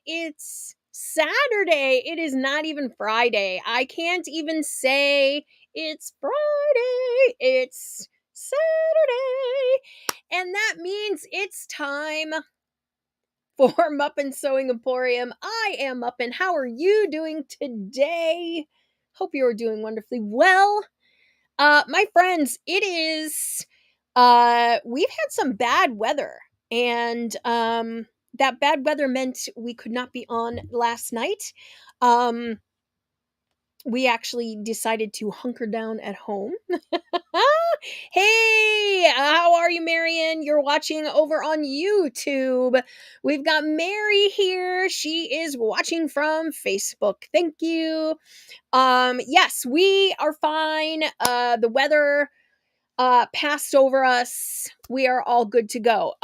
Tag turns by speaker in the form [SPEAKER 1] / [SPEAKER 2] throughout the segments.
[SPEAKER 1] It's Saturday. It is not even Friday. I can't even say it's Friday. It's Saturday. And that means it's time for Muppin Sewing Emporium. I am Muppin. How are you doing today? Hope you are doing wonderfully well. My friends, it is we've had some bad weather, and that bad weather meant we could not be on last night. Um we actually decided to hunker down at home. Hey, how are you, Marion? You're watching over on YouTube. We've got Mary here. She is watching from Facebook. Thank you. Yes, we are fine. The weather passed over us. We are all good to go.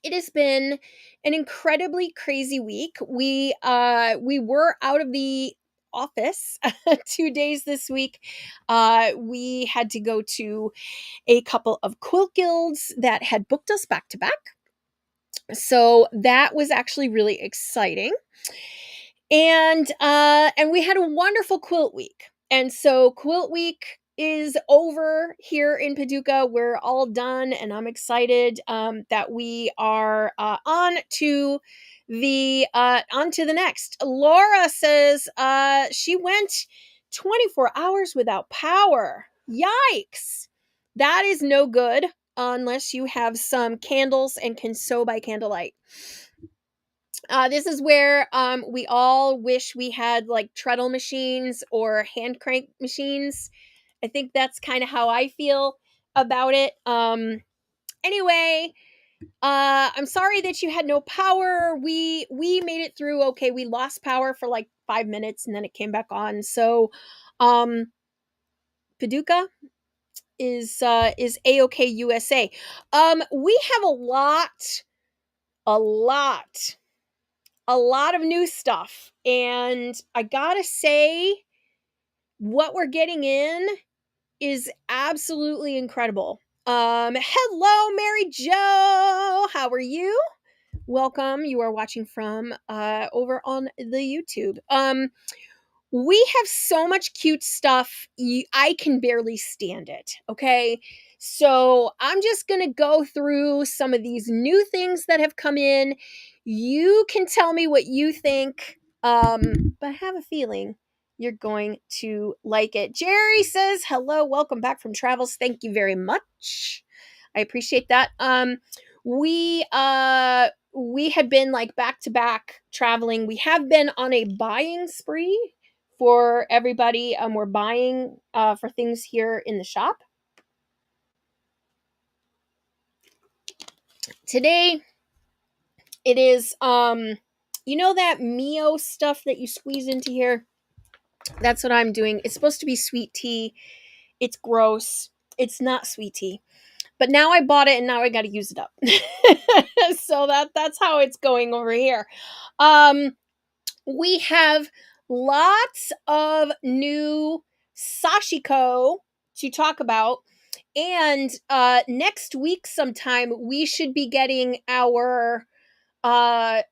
[SPEAKER 1] It has been an incredibly crazy week. We were out of the office 2 days this week. We had to go to a couple of quilt guilds that had booked us back to back. So that was actually really exciting. And we had a wonderful quilt week. And so quilt week is over here in Paducah. We're all done, and I'm excited that we are on to the next. Laura says she went 24 hours without power. Yikes. That is no good unless you have some candles and can sew by candlelight. This is where we all wish we had like treadle machines or hand crank machines. I think that's kind of how I feel about it. Anyway, I'm sorry that you had no power. We made it through okay. We lost power for like 5 minutes and then it came back on. So Paducah is A-OK USA. We have a lot of new stuff, and I gotta say what we're getting in is absolutely incredible. Hello, Mary Jo. How are you? Welcome. You are watching from over on the YouTube. We have so much cute stuff. I can barely stand it. Okay. So I'm just going to go through some of these new things that have come in. You can tell me what you think. But I have a feeling you're going to like it. Jerry says, hello, welcome back from travels. Thank you very much. I appreciate that. We had been like back to back traveling. We have been on a buying spree for everybody. We're buying for things here in the shop. Today, it is, you know that Mio stuff that you squeeze into here? That's what I'm doing. It's supposed to be sweet tea. It's gross. It's not sweet tea. But now I bought it and now I got to use it up. So that's how it's going over here. We have lots of new Sashiko to talk about. And next week sometime we should be getting our Sashiko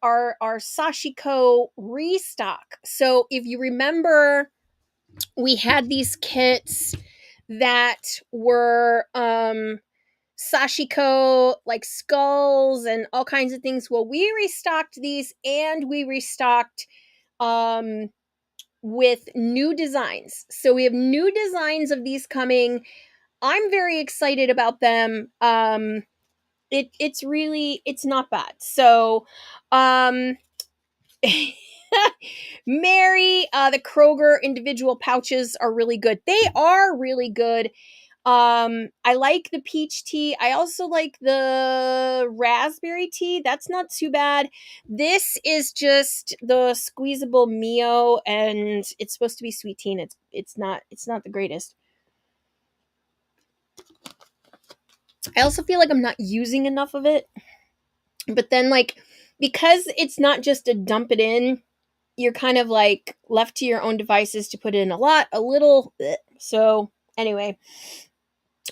[SPEAKER 1] restock. So if you remember, we had these kits that were Sashiko, like skulls and all kinds of things. Well, we restocked these and we restocked with new designs. So we have new designs of these coming. I'm very excited about them. It's not bad. So Mary, the Kroger individual pouches are really good. They are really good. I like the peach tea. I also like the raspberry tea. That's not too bad. This is just the squeezable Mio, and it's supposed to be sweet tea, and it's not the greatest. I also feel like I'm not using enough of it. But then, like, because it's not just a dump it in, you're kind of like left to your own devices to put in a lot, a little. So anyway,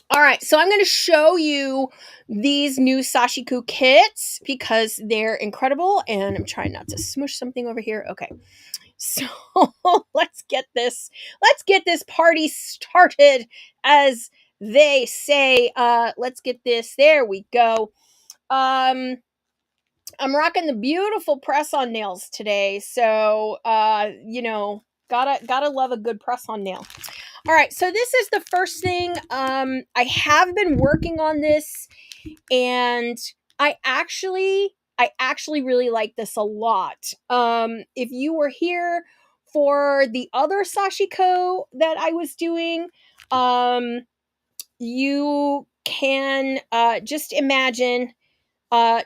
[SPEAKER 1] All right, so I'm going to show you these new Sashiko kits because they're incredible, and I'm trying not to smush something over here. Okay. So let's get this party started, as they say. Let's get this. There we go. Um I'm rocking the beautiful press on nails today. So gotta love a good press on nail. All right, so this is the first thing. I have been working on this, and I actually really like this a lot. If you were here for the other Sashiko that I was doing, you can just imagine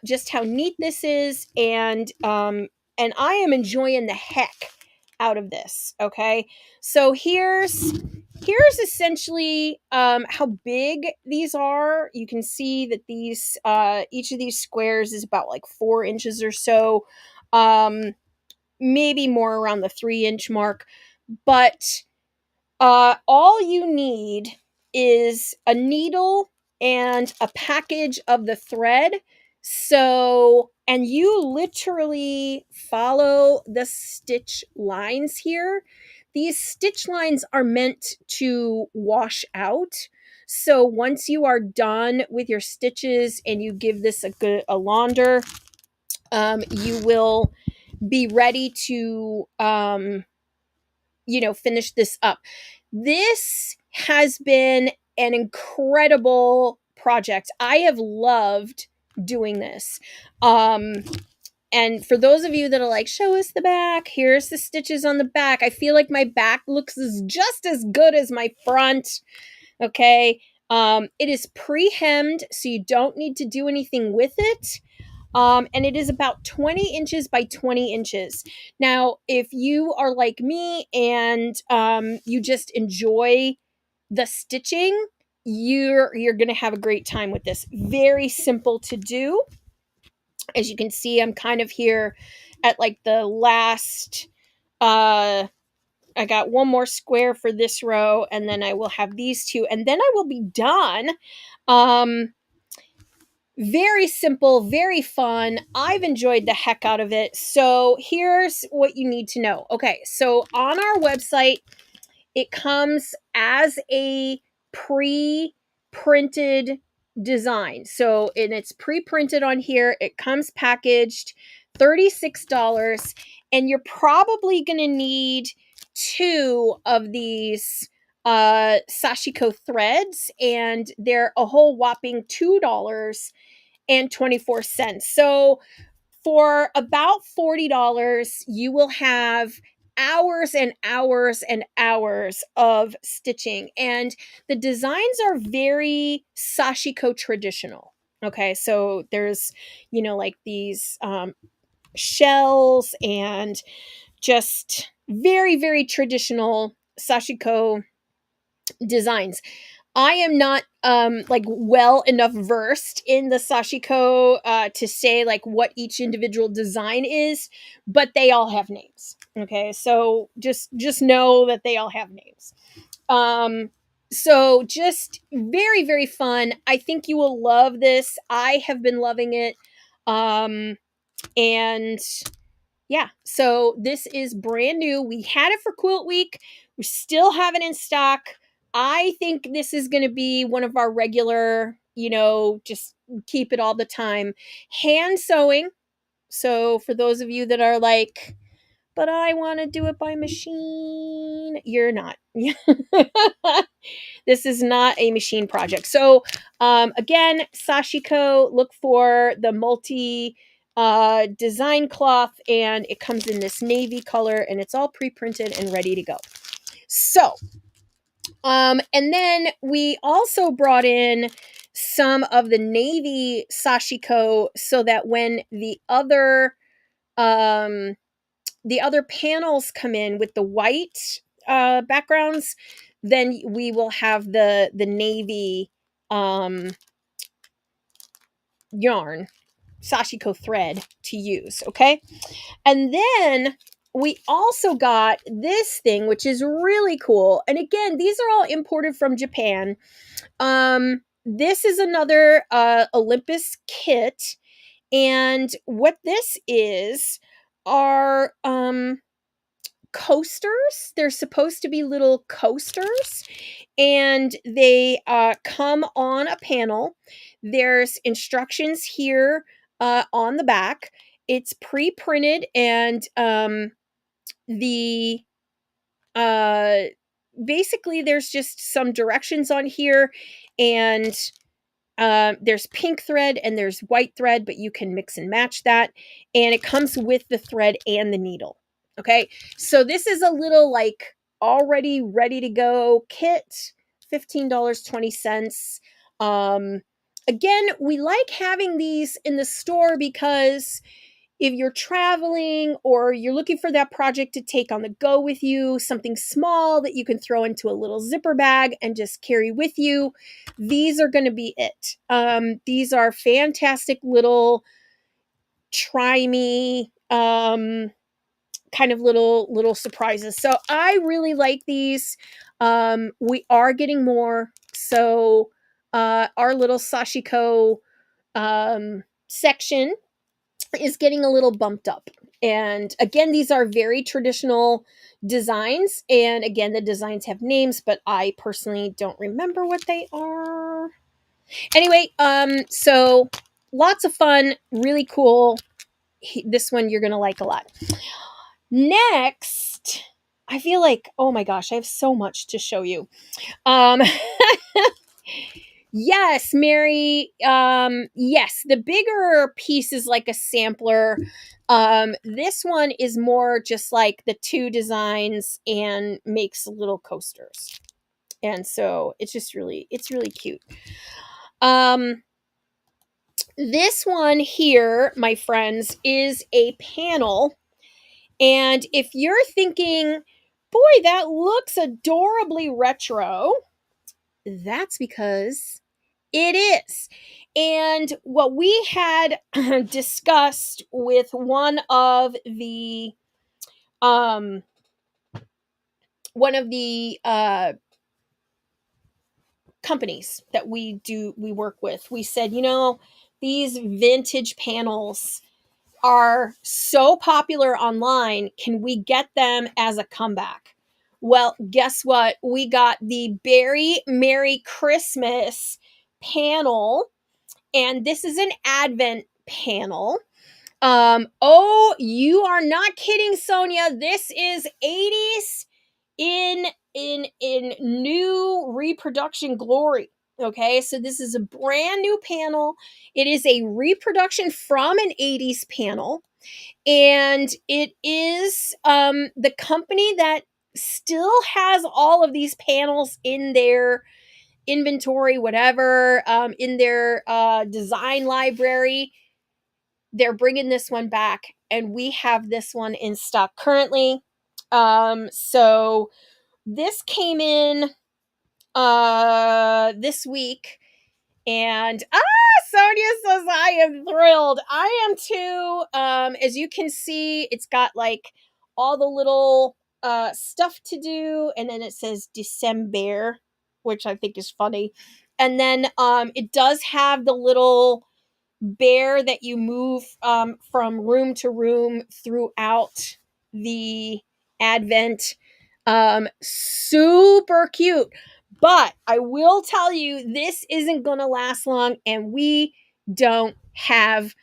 [SPEAKER 1] just how neat this is, and I am enjoying the heck out of this. Okay, so here's essentially how big these are. You can see that these each of these squares is about like 4 inches or so, um, maybe more around the 3 inch mark, but all you need is a needle and a package of the thread. So, and you literally follow the stitch lines here. These stitch lines are meant to wash out. So once you are done with your stitches and you give this a launder, you will be ready to finish this up. This has been an incredible project. I have loved doing this. And for those of you that are like, show us the back, here's the stitches on the back. I feel like my back looks just as good as my front. Okay. It is pre-hemmed, so you don't need to do anything with it. And it is about 20 inches by 20 inches. Now, if you are like me and you just enjoy the stitching, you're gonna have a great time with this. Very simple to do. As you can see, I'm kind of here at like the last. I got one more square for this row, and then I will have these two, and then I will be done. Very simple, very fun. I've enjoyed the heck out of it. So here's what you need to know. Okay, so on our website, it comes as a pre-printed design. So, and it's pre-printed on here. It comes packaged, $36, and you're probably going to need 2 of these Sashiko threads, and they're a whole whopping $2.24. So for about $40, you will have hours and hours and hours of stitching. And the designs are very Sashiko traditional. Okay, so there's, like these shells and just very, very traditional Sashiko designs. I am not like well enough versed in the Sashiko to say like what each individual design is, but they all have names. Okay, so just know that they all have names. So just very, very fun. I think you will love this. I have been loving it. And yeah, so this is brand new. We had it for Quilt Week. We still have it in stock. I think this is going to be one of our regular, just keep it all the time. Hand sewing. So for those of you that are like, but I want to do it by machine, you're not. This is not a machine project. So again, Sashiko, look for the multi design cloth, and it comes in this navy color, and it's all pre-printed and ready to go. So and then we also brought in some of the navy Sashiko, so that when the other panels come in with the white backgrounds, then we will have the navy yarn Sashiko thread to use. Okay, and then we also got this thing, which is really cool. And again, these are all imported from Japan. This is another Olympus kit. And what this is are coasters. They're supposed to be little coasters, and they come on a panel. There's instructions here on the back. It's pre-printed, and the uh basically there's just some directions on here, and there's pink thread and there's white thread, but you can mix and match that. And it comes with the thread and the needle. Okay. So this is a little like already ready to go kit, $15.20. Again, we like having these in the store because if you're traveling or you're looking for that project to take on the go with you, something small that you can throw into a little zipper bag and just carry with you, these are going to be it. These are fantastic little try me kind of little surprises. So I really like these. We are getting more. So our little Sashiko section is getting a little bumped up. And again, these are very traditional designs. And again, the designs have names, but I personally don't remember what they are. Anyway, so lots of fun, really cool. This one you're gonna like a lot. Next, I feel like, oh my gosh, I have so much to show you. Yes, Mary. Yes, the bigger piece is like a sampler. This one is more just like the two designs and makes little coasters. And so it's really cute. This one here, my friends, is a panel. And if you're thinking, boy, that looks adorably retro, that's because it is. And what we had discussed with um one of the companies that we work with, we said, these vintage panels are so popular online. Can we get them as a comeback? Well, guess what? We got the Berry Merry Christmas panel, and this is an Advent panel. Oh, you are not kidding, Sonia. This is 80s in new reproduction glory. Okay, so this is a brand new panel. It is a reproduction from an 80s panel, and it is the company that still has all of these panels in their inventory, whatever, in their design library. They're bringing this one back, and we have this one in stock currently. So this came in this week, and Sonia says I am thrilled. I am too. As you can see, it's got like all the little stuff to do, and then it says December, which I think is funny. And then it does have the little bear that you move from room to room throughout the Advent. Super cute. But I will tell you, this isn't going to last long, and we don't have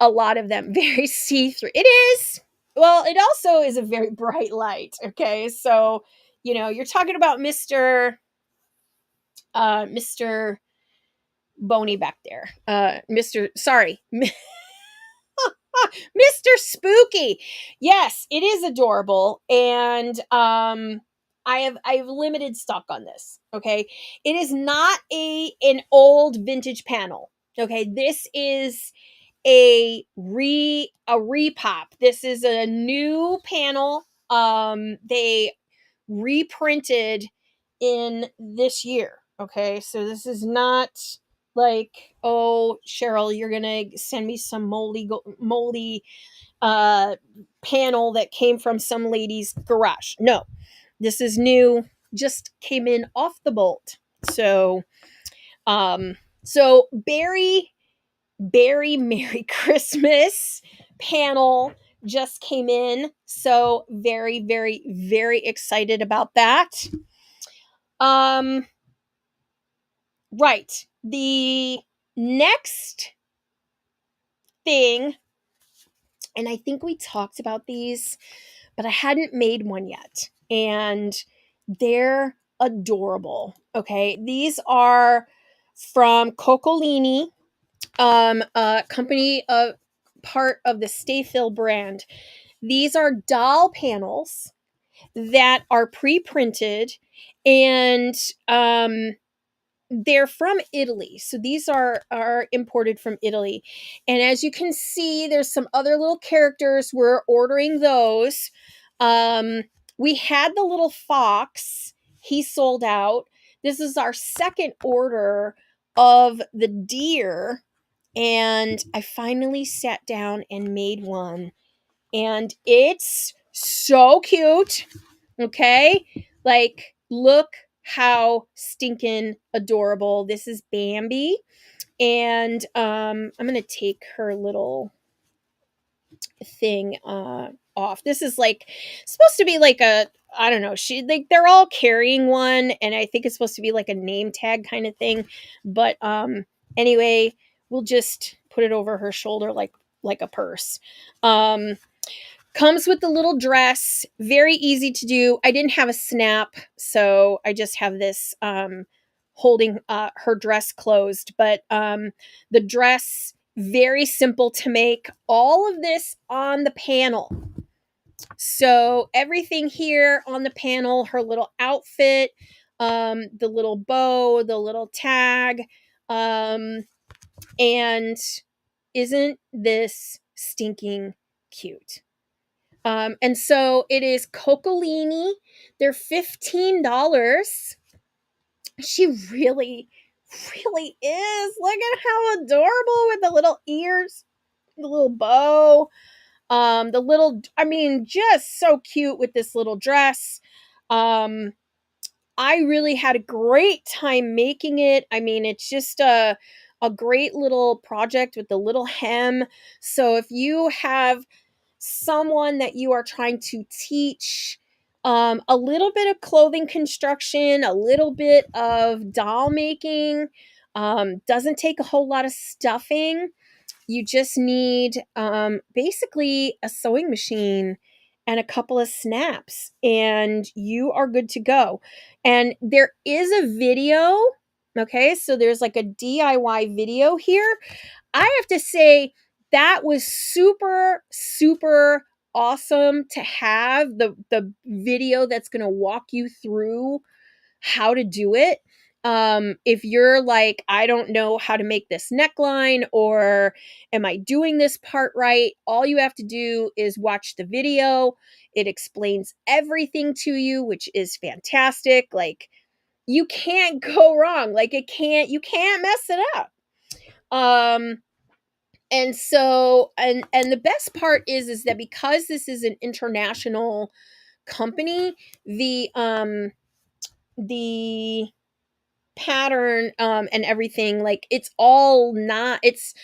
[SPEAKER 1] a lot of them. Very see through. It is. Well, it also is a very bright light. Okay. So, you're talking about Mr. Boney back there. Sorry. Mr. Spooky. Yes, it is adorable, and I have limited stock on this. Okay, it is not an old vintage panel. Okay, this is a repop. This is a new panel. They reprinted in this year. Okay, so this is not like, oh, Cheryl, you're gonna send me some moldy panel that came from some lady's garage. No, this is new, just came in off the bolt. So, Berry Merry Christmas panel just came in. So very, very, very excited about that. Right. The next thing, and I think we talked about these, but I hadn't made one yet. And they're adorable. Okay. These are from Coccolini, a company of part of the Stayfill brand. These are doll panels that are pre-printed, and they're from Italy. So these are imported from Italy. And as you can see, there's some other little characters. We're ordering those. We had the little fox. He sold out. This is our second order of the deer. And I finally sat down and made one. And it's so cute. Okay? Like, look how stinking adorable. This is Bambi. And I'm gonna take her little thing off. This is like supposed to be like a, I don't know, she like they're all carrying one, and I think it's supposed to be like a name tag kind of thing. But anyway, we'll just put it over her shoulder like a purse. Comes with the little dress, very easy to do. I didn't have a snap, so I just have this holding her dress closed. But the dress, very simple to make. All of this on the panel. So everything here on the panel, her little outfit, the little bow, the little tag, and isn't this stinking cute? And so it is Coccolini. They're $15. She really, really is. Look at how adorable with the little ears, the little bow, the little, I mean, just so cute with this little dress. I really had a great time making it. I mean, it's just a great little project with the little hem. So if you have someone that you are trying to teach a little bit of clothing construction, a little bit of doll making, doesn't take a whole lot of stuffing. You just need basically a sewing machine and a couple of snaps, and you are good to go. And there is a video. Okay, so there's like a DIY video here. I have to say that was super, super awesome to have the video that's going to walk you through how to do it. If you're like, I don't know how to make this neckline, or am I doing this part right? All you have to do is watch the video. It explains everything to you, which is fantastic. Like, you can't go wrong. Like, you can't mess it up. And so, and the best part is that because this is an international company, the pattern and everything, like, it's all not, it's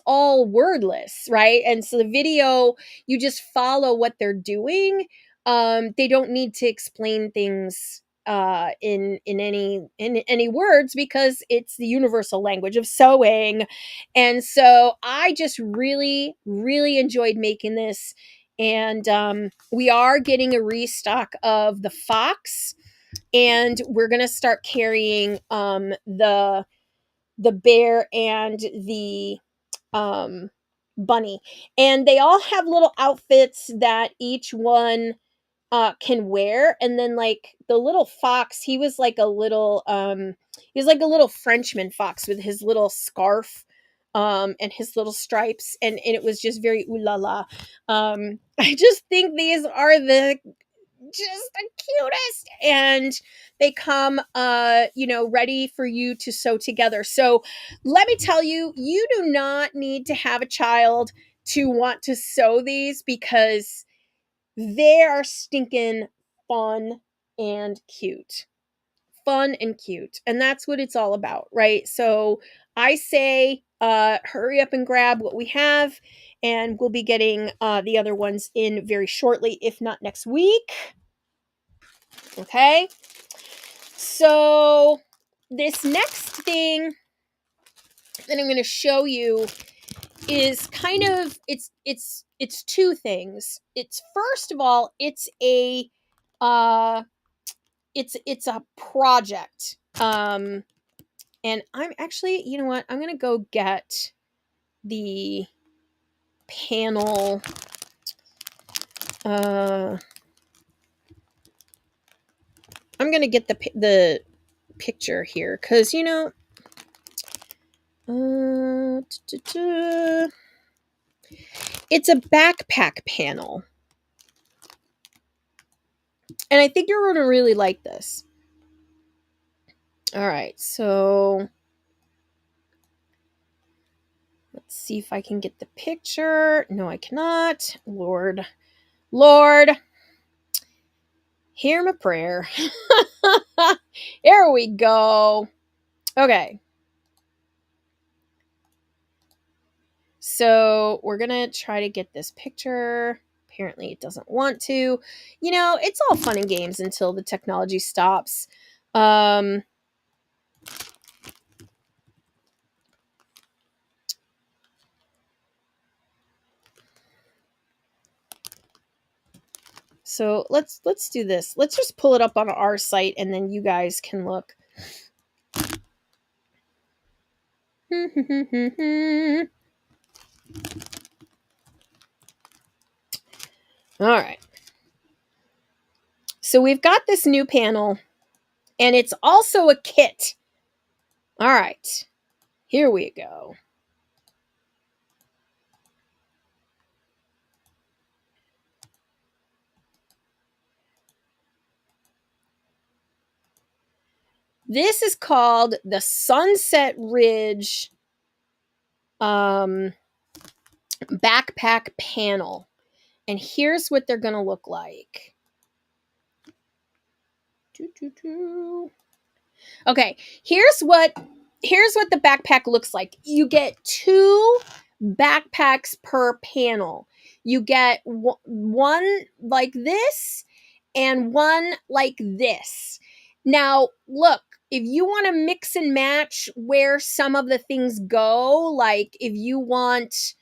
[SPEAKER 1] all wordless, right? And so the video, you just follow what they're doing. They don't need to explain things in any words, because it's the universal language of sewing. And so I just really, really enjoyed making this. And we are getting a restock of the fox, and we're gonna start carrying the bear and the bunny. And they all have little outfits that each one can wear. And then, like, the little fox, he was like a little Frenchman fox with his little scarf and his little stripes, and it was just very ooh la la. I just think these are just the cutest, and they come ready for you to sew together. So let me tell you, you do not need to have a child to want to sew these, because they are stinking fun and cute. Fun and cute. And that's what it's all about, right? So I say hurry up and grab what we have, and we'll be getting the other ones in very shortly, if not next week. Okay? So this next thing that I'm going to show you is kind of it's two things. It's, first of all, it's a project. And I'm actually, you know what? I'm going to go get the panel I'm going to get the picture here, cuz it's a backpack panel. And I think you're going to really like this. All right, so let's see if I can get the picture. No, I cannot. Lord, hear my prayer. Here we go. Okay. So we're going to try to get this picture. Apparently it doesn't want to. It's all fun and games until the technology stops. So let's do this. Let's just pull it up on our site, and then you guys can look. All right. So we've got this new panel, and it's also a kit. All right. Here we go. This is called the Sunset Ridge backpack panel. And here's what they're going to look like. Okay, here's what the backpack looks like. You get 2 backpacks per panel. You get one like this and one like this. Now, look, if you want to mix and match where some of the things go, like if you want,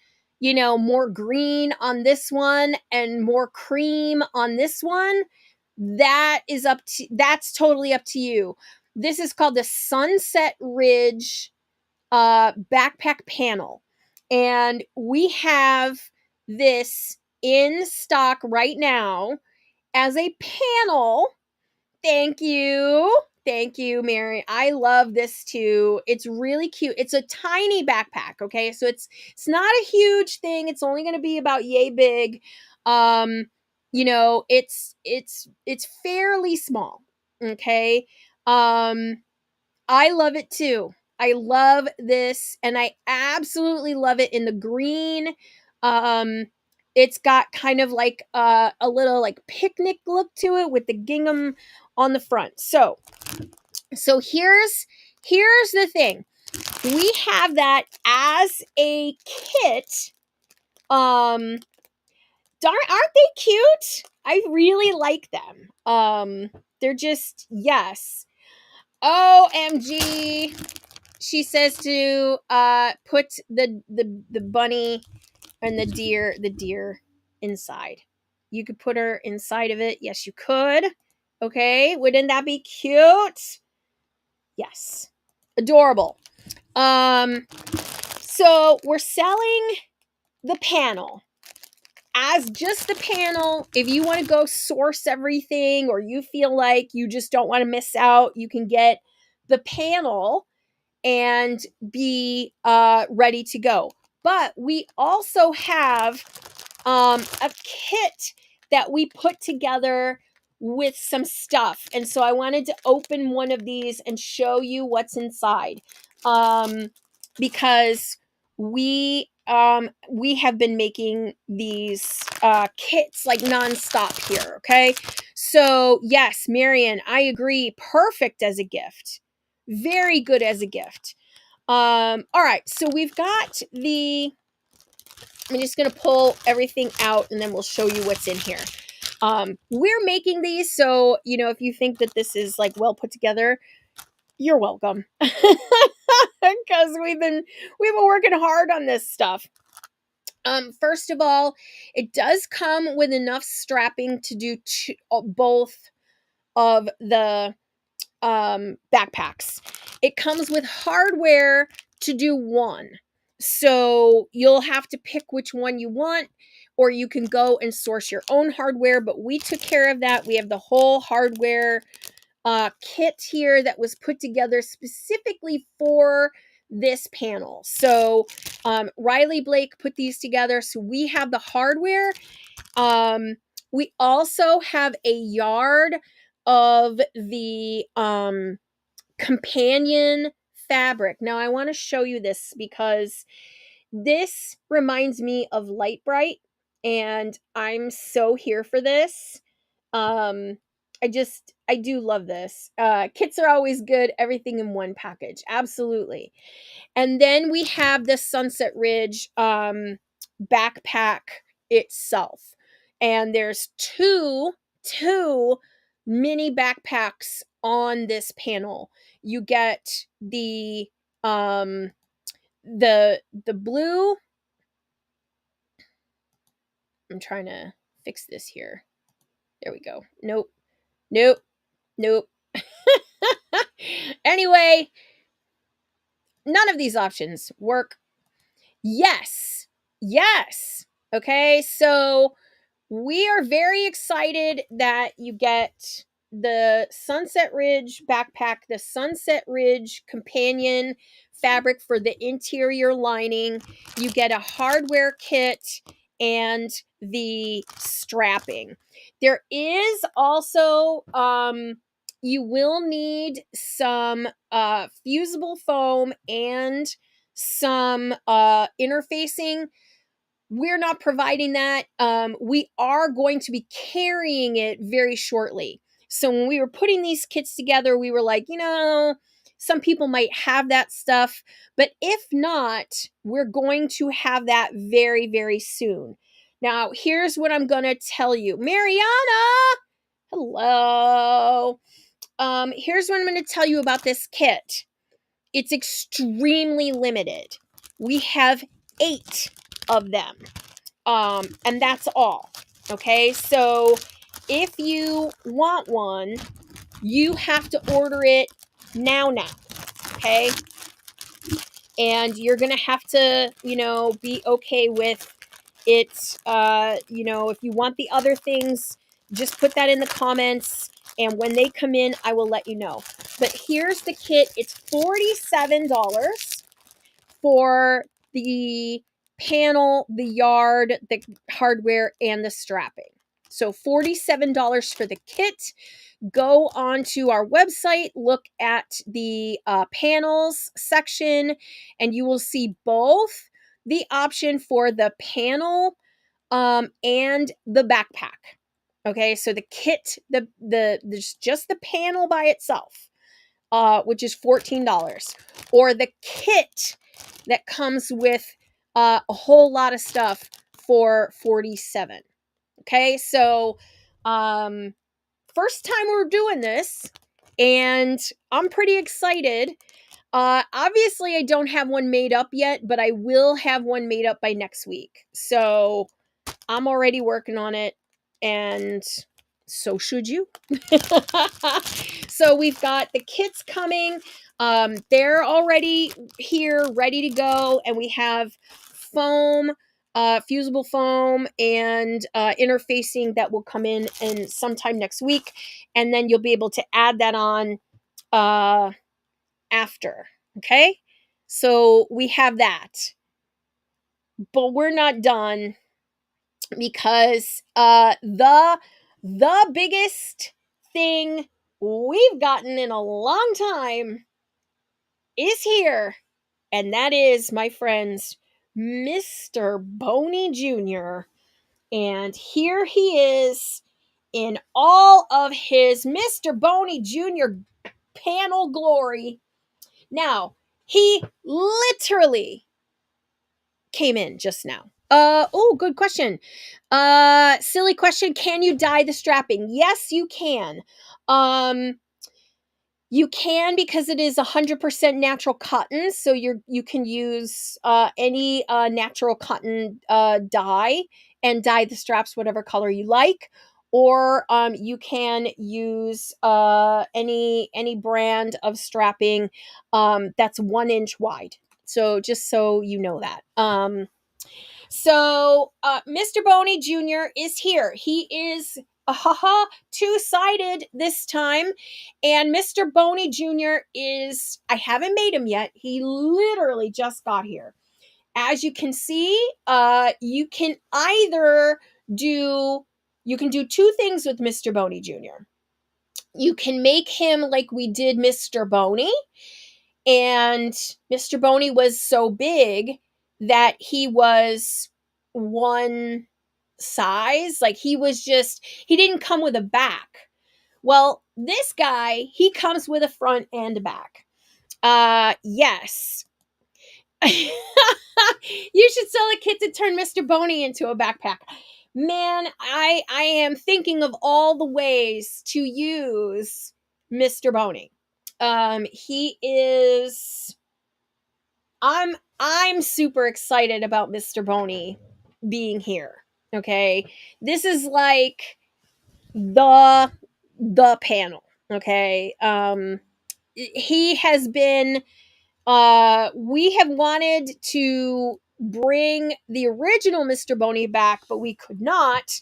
[SPEAKER 1] more green on this one and more cream on this one, that's totally up to you. This is called the Sunset Ridge backpack panel. And we have this in stock right now as a panel. Thank you. Thank you, Mary. I love this too. It's really cute. It's a tiny backpack, okay? So it's not a huge thing. It's only going to be about yay big. It's fairly small, okay? I love it too. I love this, and I absolutely love it in the green. It's got kind of like a little like picnic look to it with the gingham on the front. So here's the thing. We have that as a kit. Aren't they cute? I really like them. They're just, yes. OMG. She says to put the bunny and the deer inside. You could put her inside of it. Yes, you could. Okay, wouldn't that be cute? Yes. Adorable. So we're selling the panel as just the panel. If you want to go source everything, or you feel like you just don't want to miss out, you can get the panel and be ready to go. But we also have a kit that we put together with some stuff. And so I wanted to open one of these and show you what's inside. Because we we have been making these kits like nonstop here, okay? So yes, Marion, I agree. Perfect as a gift. Very good as a gift. All right, so we've got I'm just gonna pull everything out and then we'll show you what's in here. We're making these, so if you think that this is like well put together, you're welcome. Because we've been working hard on this stuff. First of all, it does come with enough strapping to do both of the backpacks. It comes with hardware to do one. So you'll have to pick which one you want, or you can go and source your own hardware, but we took care of that. We have the whole hardware kit here that was put together specifically for this panel. So Riley Blake put these together. So we have the hardware. We also have a yard of the companion fabric. Now I want to show you this because this reminds me of Light Bright, and I'm so here for this. I do love this. Kits are always good. Everything in one package. Absolutely. And then we have the Sunset Ridge backpack itself. And there's two mini backpacks on this panel. You get the blue. I'm trying to fix this here. There we go. Nope. Anyway, none of these options work. Yes. Okay, so we are very excited that you get the Sunset Ridge backpack, the Sunset Ridge companion fabric for the interior lining. You get a hardware kit and the strapping. There is also you will need some fusible foam and some interfacing. We're not providing that. We are going to be carrying it very shortly. So when we were putting these kits together, we were like, some people might have that stuff, but if not, we're going to have that very, very soon. Now, here's what I'm going to tell you. Mariana! Hello. Here's what I'm going to tell you about this kit. It's extremely limited. We have 8 of them. And that's all. Okay, so if you want one, you have to order it now. Okay, and you're gonna have to, be okay with it. If you want the other things, just put that in the comments, and when they come in, I will let you know. But here's the kit. It's $47 for the panel, the yard, the hardware, and the strapping. So $47 for the kit. Go onto our website, look at the panels section, and you will see both the option for the panel and the backpack. Okay, so the kit, there's just the panel by itself, which is $14, or the kit that comes with a whole lot of stuff for $47. Okay, so first time we're doing this, and I'm pretty excited. Obviously, I don't have one made up yet, but I will have one made up by next week. So I'm already working on it, and so should you. So we've got the kits coming. They're already here, ready to go, and we have foam, fusible foam, and interfacing that will come in sometime next week, and then you'll be able to add that on after. Okay, so we have that, but we're not done, because the biggest thing we've gotten in a long time is here, and that is, my friends, Mr. Boney Jr. And here he is in all of his Mr. Boney Jr. panel glory. Now, he literally came in just now. Oh, good question. Silly question. Can you dye the strapping? Yes, you can. You can, because it is 100% natural cotton, so you can use any natural cotton dye and dye the straps whatever color you like, or you can use any brand of strapping that's 1 inch wide. So just so you know that. Mr. Boney Jr. is here. He is two-sided this time. And Mr. Boney Jr. is, I haven't made him yet. He literally just got here. As you can see, you can do two things with Mr. Boney Jr. You can make him like we did Mr. Boney, and Mr. Boney was so big that he was one size. Like he didn't come with a back. Well, this guy, he comes with a front and a back. Yes. You should sell a kit to turn Mr. Boney into a backpack. Man, I am thinking of all the ways to use Mr. Boney. He is I'm super excited about Mr. Boney being here. Okay. This is like the panel. Okay. He has been we have wanted to bring the original Mr. Boney back, but we could not.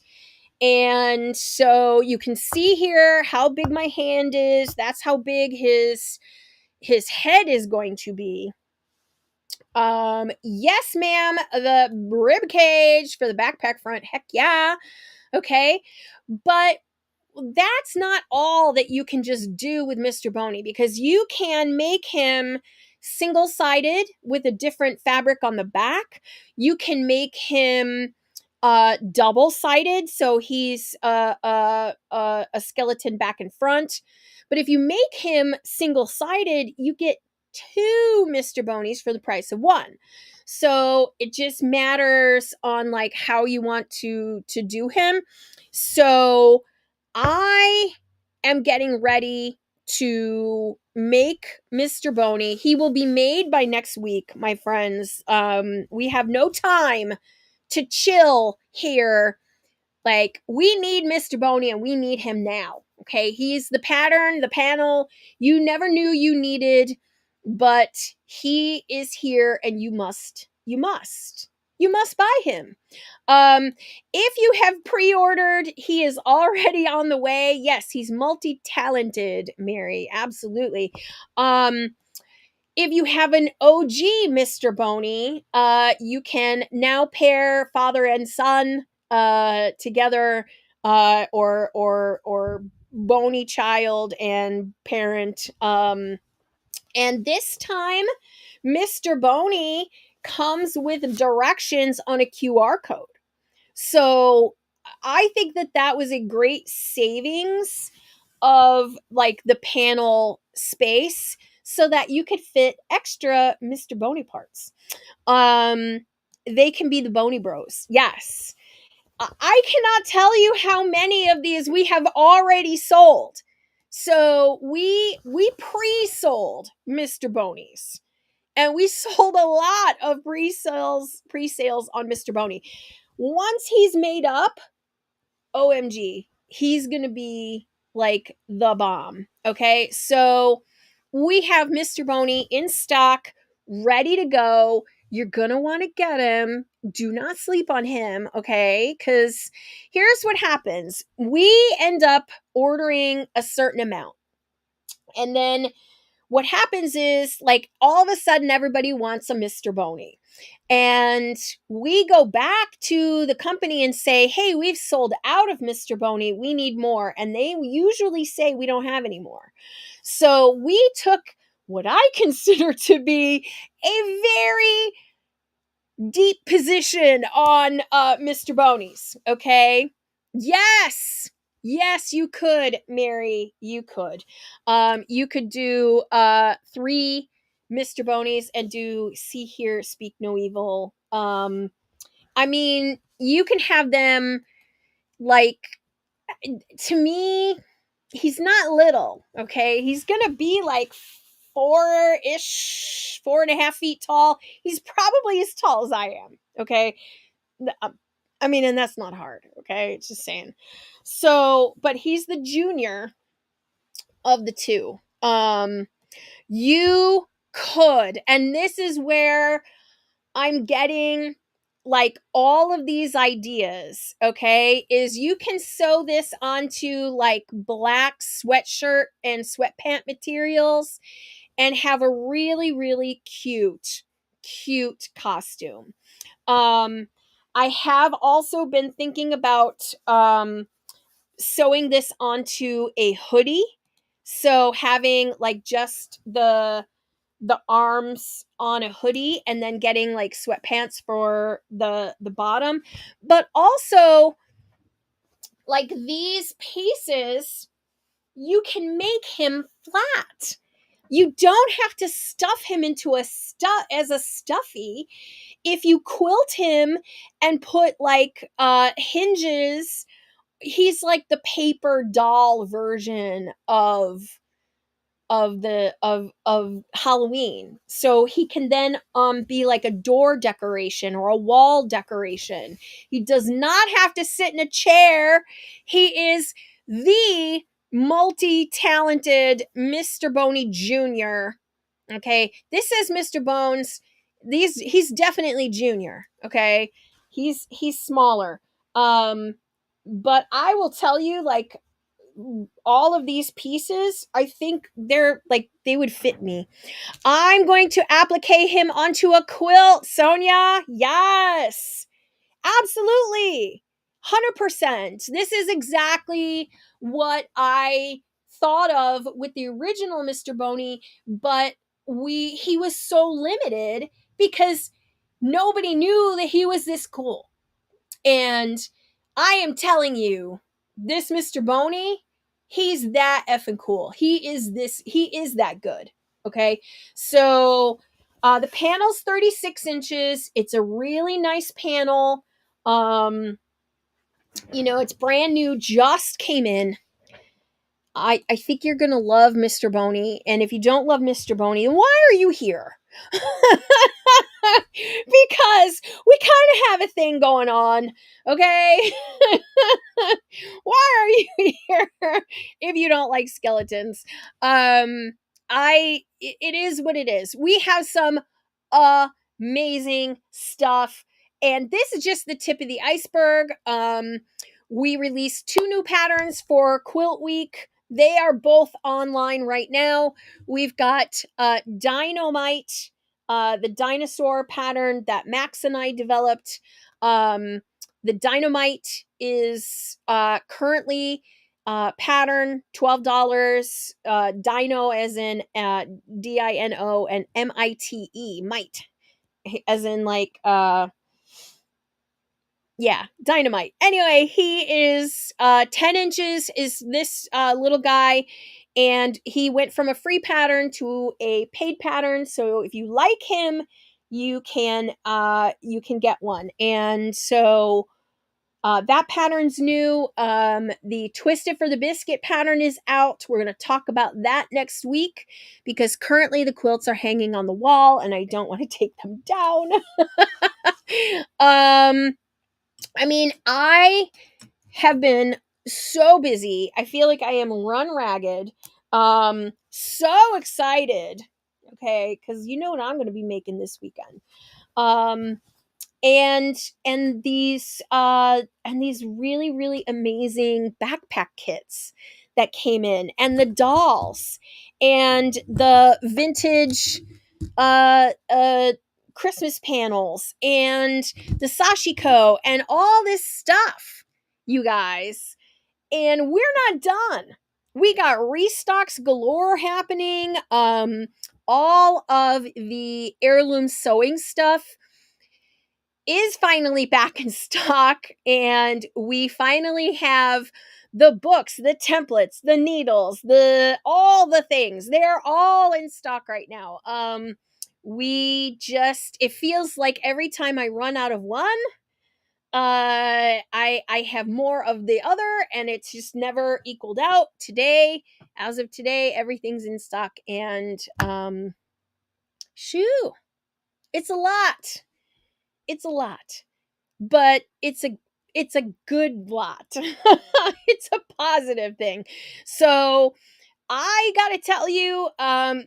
[SPEAKER 1] And so you can see here how big my hand is. That's how big his head is going to be. Yes, ma'am. The rib cage for the backpack front. Heck yeah. Okay. But that's not all that you can just do with Mr. Boney, because you can make him single-sided with a different fabric on the back. You can make him double-sided, so he's a skeleton back and front. But if you make him single-sided, you get 2 Mr. Bonies for the price of 1. So it just matters on like how you want to do him. So I am getting ready to make Mr. Boney. He will be made by next week, my friends. We have no time to chill here. Like, we need Mr. Boney and we need him now. Okay, he's the pattern, the panel you never knew you needed, but he is here and you must buy him. If you have pre-ordered, he is already on the way. Yes, he's multi-talented, Mary. Absolutely. If you have an OG Mr. Boney, you can now pair father and son together, or Boney child and parent. And this time, Mr. Boney comes with directions on a QR code. So I think that was a great savings of like the panel space, so that you could fit extra Mr. Boney parts. They can be the Boney Bros. Yes. I cannot tell you how many of these we have already sold. So we pre-sold Mr. Boney's. And we sold a lot of pre-sales on Mr. Boney. Once he's made up, OMG, he's going to be like the bomb. Okay. So we have Mr. Boney in stock, ready to go. You're going to want to get him. Do not sleep on him. Okay. Because here's what happens. We end up ordering a certain amount. And then what happens is, like, all of a sudden everybody wants a Mr. Boney. And we go back to the company and say, hey, we've sold out of Mr. Boney. We need more. And they usually say we don't have any more. So we took what I consider to be a very deep position on Mr. Boney's, okay? Yes. Yes, you could, Mary. You could. You could do 3 Mr. Boney's and do See Here, Speak No Evil. I mean, you can have them like, to me, he's not little, okay? He's gonna be like 4-ish, 4.5 feet tall. He's probably as tall as I am, okay? I mean, and that's not hard, okay? It's just saying. So, but he's the junior of the two. You could, and this is where I'm getting like all of these ideas, okay? Is you can sew this onto like black sweatshirt and sweatpant materials and have a really, really cute costume. Um, I have also been thinking about sewing this onto a hoodie. So having like just the arms on a hoodie and then getting like sweatpants for the bottom. But also like these pieces, you can make him flat. You don't have to stuff him into a as a stuffy. If you quilt him and put like hinges, he's like the paper doll version of Halloween. So he can then be like a door decoration or a wall decoration. He does not have to sit in a chair. He is the multi-talented Mr. Boney Jr. Okay, this is Mr. Bones. He's definitely junior. Okay, he's smaller. But I will tell you, like, all of these pieces, I think they're like they would fit me. I'm going to applicate him onto a quilt, Sonia. Yes, absolutely. 100%. This is exactly what I thought of with the original Mr. Boney, but he was so limited because nobody knew that he was this cool. And I am telling you, this Mr. Boney, he's that effing cool. He is that good. Okay. So the panel's 36 inches. It's a really nice panel. It's brand new, just came in. I think you're gonna love Mr. Boney. And if you don't love Mr. Boney, then why are you here? Because we kind of have a thing going on, okay? Why are you here if you don't like skeletons? It is what it is. We have some amazing stuff, and this is just the tip of the iceberg. We released 2 new patterns for Quilt Week. They are both online right now. We've got Dynamite, the dinosaur pattern that Max and I developed. The Dynamite is currently pattern $12. Dino as in Dino and Mite, mite as in like yeah, Dynamite. Anyway, he is 10 inches is this little guy, and he went from a free pattern to a paid pattern. So if you like him, you can get one. And so that pattern's new. The Twisted for the Biscuit pattern is out. We're going to talk about that next week because currently the quilts are hanging on the wall and I don't want to take them down. I mean, I have been so busy. I feel like I am run ragged. So excited. Okay, because you know what I'm going to be making this weekend. And these really, really amazing backpack kits that came in, and the dolls, and the vintage Christmas panels, and the Sashiko, and all this stuff, you guys. And we're not done. We got restocks galore happening. All of the heirloom sewing stuff is finally back in stock, and we finally have the books, the templates, the needles, the all the things. They're all in stock right now. We just it feels like every time I run out of one, I have more of the other, and it's just never equaled out. Today, as of today, everything's in stock, and shoo, it's a lot. It's a lot, but it's a good lot. It's a positive thing. So I gotta tell you,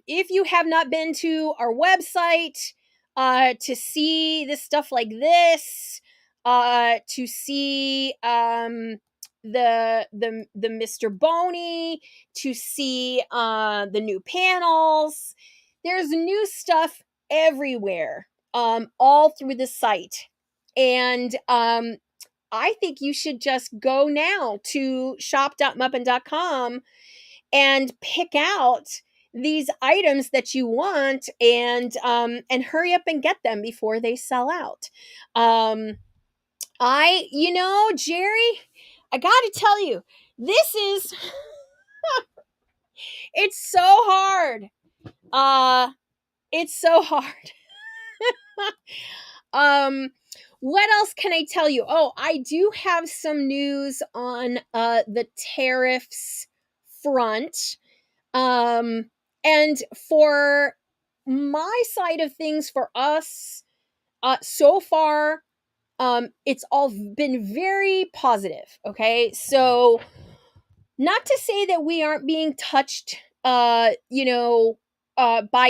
[SPEAKER 1] if you have not been to our website to see this stuff like this, to see the Mr. Boney, to see the new panels, there's new stuff everywhere, all through the site, and I think you should just go now to shop.muppin.com and pick out these items that you want, and hurry up and get them before they sell out. Jerry, I got to tell you, this is it's so hard. It's so hard. um what else can I tell you? Oh, I do have some news on the tariffs front. And for my side of things, for us, so far, it's all been very positive. Okay. So, not to say that we aren't being touched, by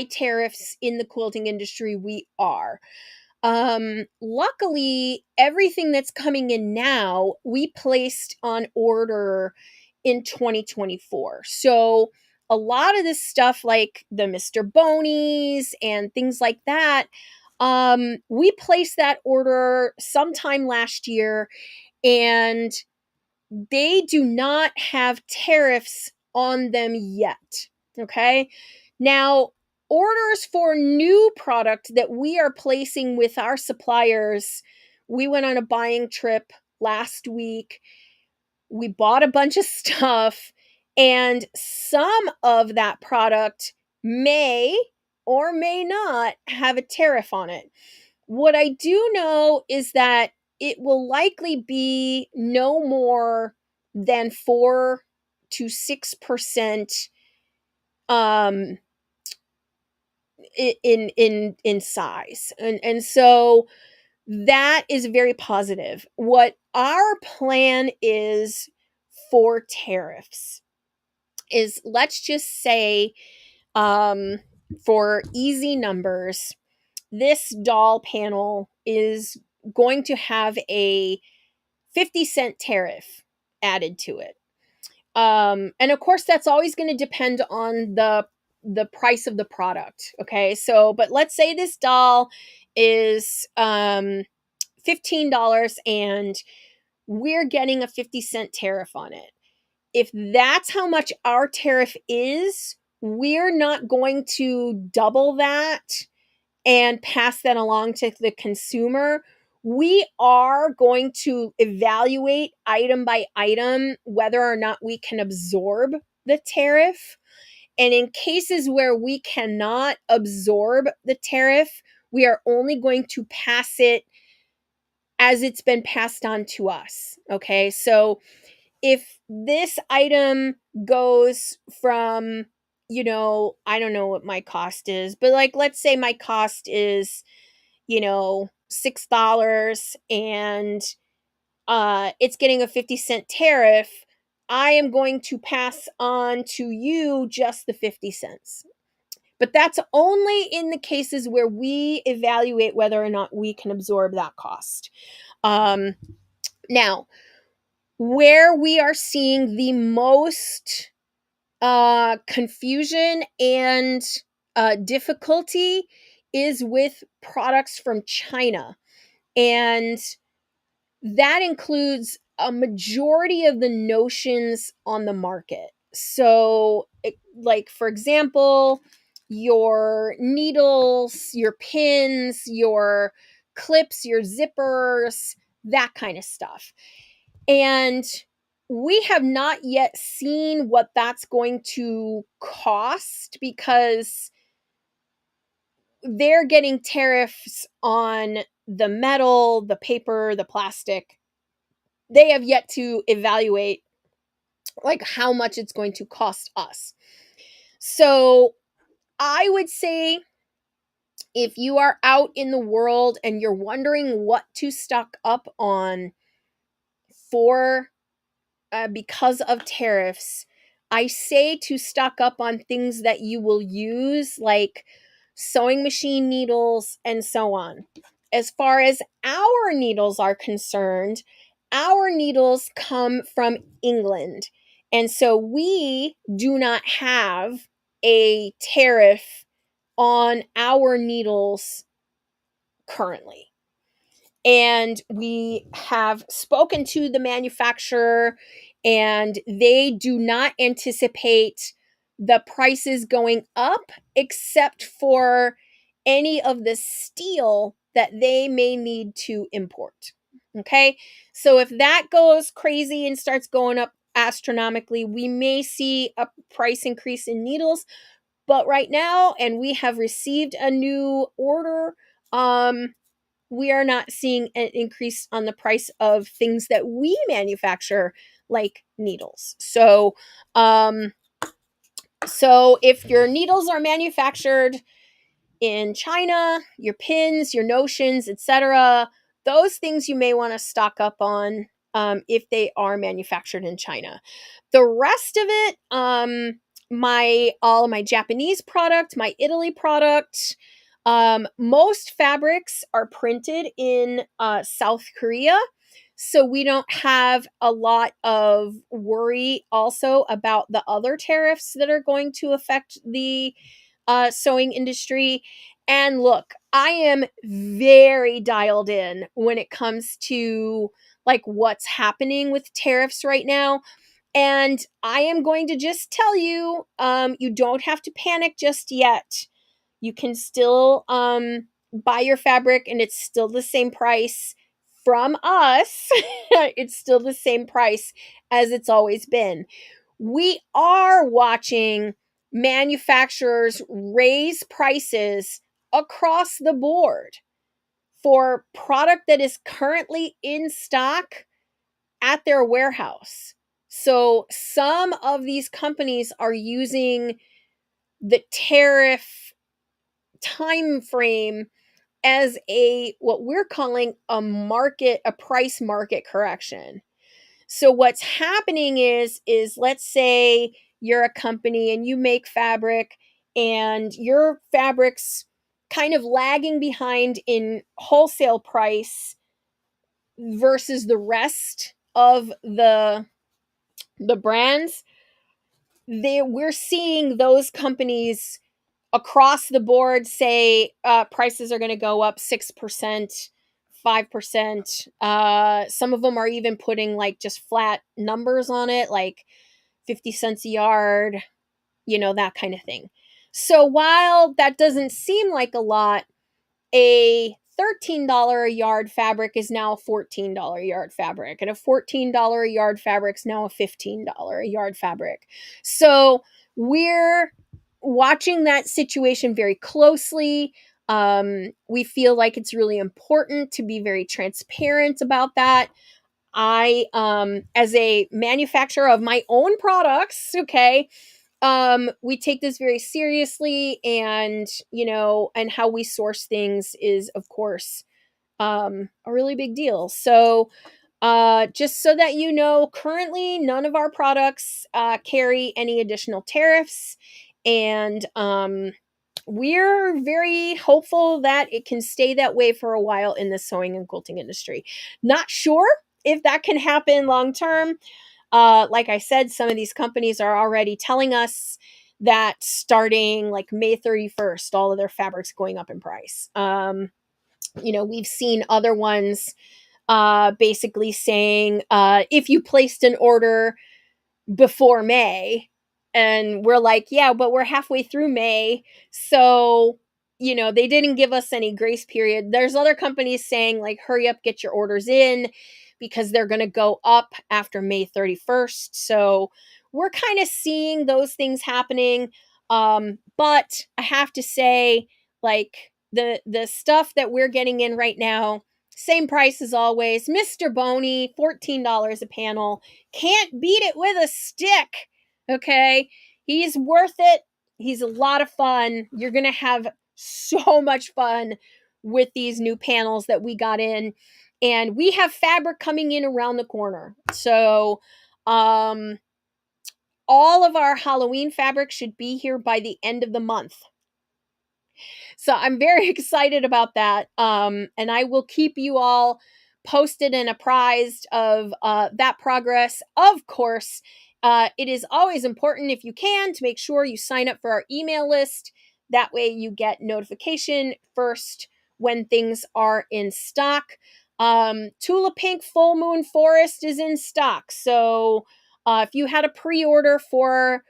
[SPEAKER 1] tariffs in the quilting industry, we are. Luckily, everything that's coming in now, we placed on order in 2024. So a lot of this stuff, like the Mr. Bonies and things like that, we placed that order sometime last year, and they do not have tariffs on them yet. Okay. Now, orders for new product that we are placing with our suppliers, we went on a buying trip last week. We bought a bunch of stuff, and some of that product may or may not have a tariff on it. What I do know is that it will likely be no more than 4 to 6% um in size. And so that is very positive. What our plan is for tariffs is, let's just say, for easy numbers, this doll panel is going to have a 50-cent tariff added to it. And of course, that's always going to depend on the price of the product. Okay, so but let's say this doll is $15, and we're getting a 50-cent tariff on it. If that's how much our tariff is, we're not going to double that and pass that along to the consumer. We are going to evaluate item by item whether or not we can absorb the tariff. And in cases where we cannot absorb the tariff, we are only going to pass it as it's been passed on to us. Okay. So if this item goes from, I don't know what my cost is, but like, let's say my cost is, $6, and it's getting a 50-cent tariff, I am going to pass on to you just the 50 cents. But that's only in the cases where we evaluate whether or not we can absorb that cost. Now, where we are seeing the most confusion and difficulty is with products from China. And that includes a majority of the notions on the market. So, like, for example, your needles, your pins, your clips, your zippers, that kind of stuff. And we have not yet seen what that's going to cost because they're getting tariffs on the metal, the paper, the plastic. They have yet to evaluate like how much it's going to cost us. So I would say if you are out in the world and you're wondering what to stock up on for because of tariffs, I say to stock up on things that you will use, like sewing machine needles and so on. As far as our needles are concerned, our needles come from England. And so we do not have a tariff on our needles currently. And we have spoken to the manufacturer, and they do not anticipate the prices going up except for any of the steel that they may need to import. Okay, so if that goes crazy and starts going up astronomically, we may see a price increase in needles. But right now, and we have received a new order, we are not seeing an increase on the price of things that we manufacture, like needles. So if your needles are manufactured in China, your pins, your notions, etc., those things you may want to stock up on if they are manufactured in China. The rest of it, all of my Japanese product, my Italy product, most fabrics are printed in South Korea. So we don't have a lot of worry also about the other tariffs that are going to affect the sewing industry. And look, I am very dialed in when it comes to like what's happening with tariffs right now. And I am going to just tell you, you don't have to panic just yet. You can still buy your fabric and it's still the same price from us. It's still the same price as it's always been. We are watching manufacturers raise prices across the board for product that is currently in stock at their warehouse. So some of these companies are using the tariff time frame as a what we're calling a price market correction. So what's happening is let's say you're a company and you make fabric and your fabric's kind of lagging behind in wholesale price versus the rest of the brands. We're seeing those companies across the board say prices are going to go up 6%, 5%. Some of them are even putting like just flat numbers on it, like 50 cents a yard, that kind of thing. So while that doesn't seem like a lot, a $13 a yard fabric is now a $14 a yard fabric, and a $14 a yard fabric is now a $15 a yard fabric. So we're watching that situation very closely. We feel like it's really important to be very transparent about that. I, as a manufacturer of my own products, okay, we take this very seriously, and and how we source things is, of course, a really big deal. So just so that you know, currently none of our products carry any additional tariffs, and we're very hopeful that it can stay that way for a while in the sewing and quilting industry. Not sure if that can happen long term. Like I said, some of these companies are already telling us that starting like May 31st, all of their fabrics going up in price. We've seen other ones basically saying if you placed an order before May, and we're like, yeah, but we're halfway through May. So they didn't give us any grace period. There's other companies saying, like, hurry up, get your orders in because they're going to go up after May 31st. So we're kind of seeing those things happening. But I have to say, like, the stuff that we're getting in right now, same price as always. Mr. Boney, $14 a panel. Can't beat it with a stick. Okay. He's worth it. He's a lot of fun. You're going to have so much fun with these new panels that we got in. And we have fabric coming in around the corner. So, all of our Halloween fabric should be here by the end of the month. So I'm very excited about that. And I will keep you all posted and apprised of that progress. Of course, it is always important, if you can, to make sure you sign up for our email list. That way you get notification first when things are in stock. Tula Pink Full Moon Forest is in stock. So if you had a pre-order for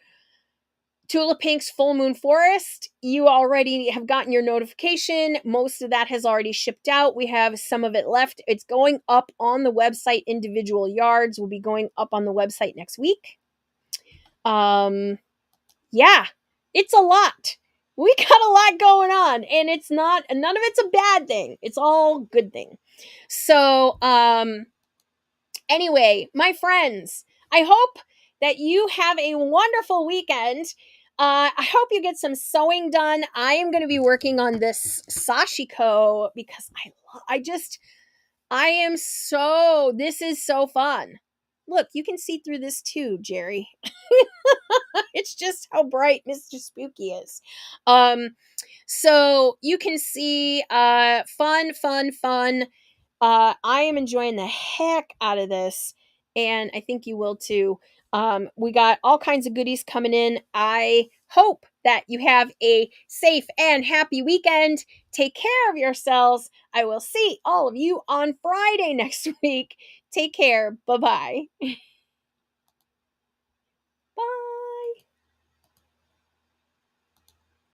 [SPEAKER 1] Tula Pink's Full Moon Forest, you already have gotten your notification. Most of that has already shipped out. We have some of it left. It's going up on the website. Individual yards will be going up on the website next week. Yeah, it's a lot. We got a lot going on, and none of it's a bad thing. It's all good thing. So, anyway, my friends, I hope that you have a wonderful weekend. I hope you get some sewing done. I am going to be working on this Sashiko because this is so fun. Look, you can see through this too, Jerry. It's just how bright Mr. Spooky is. So you can see, fun. I am enjoying the heck out of this, and I think you will too. We got all kinds of goodies coming in. I hope that you have a safe and happy weekend. Take care of yourselves. I will see all of you on Friday next week. Take care. Bye-bye.